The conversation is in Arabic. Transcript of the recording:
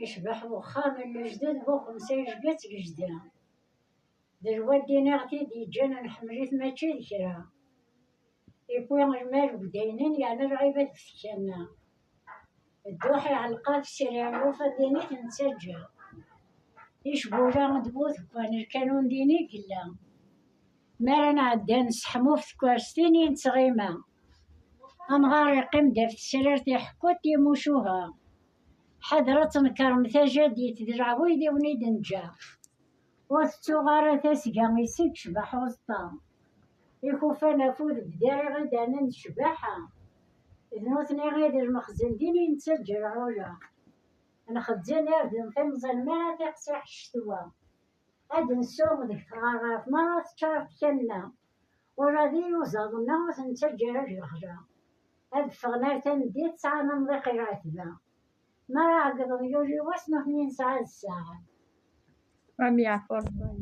يشبح وخام الجدد بو 5 جبات جديدة دلوقتي نغتي دي جانا نحمليت ماشي كرا يكون المال بدينين يعني العيبة تفكرنا الدوحي علقا في السرير وفديني تنسجل يشبولا مدبوث كان الكانون ديني كلا ما رانا عدان نسحمو في كواستيني نتغيما أمغار يقيم دا في السرير تيحكو تيموشوها حضرة نكرم ثجدي تدرع ويدي ونيد نجا وثتوغارة تسقى ميسيك شبح وسطا يخوفانا فود بداري غدانا نشبحها ذنوثني غير المخزن ديني نتسجل عولا أنا خدزان أردن تنزل ما تقصيح الشتوى هاد نسوم ذيك تغارف ما تشارت كنا ورادي يوزضنا وتنسجل الخجا هاد فغنا تندي 9 نضيق راتبة ما راه قدر يوجي واسمه 2 ساعة الساعة. ربيع فرصة.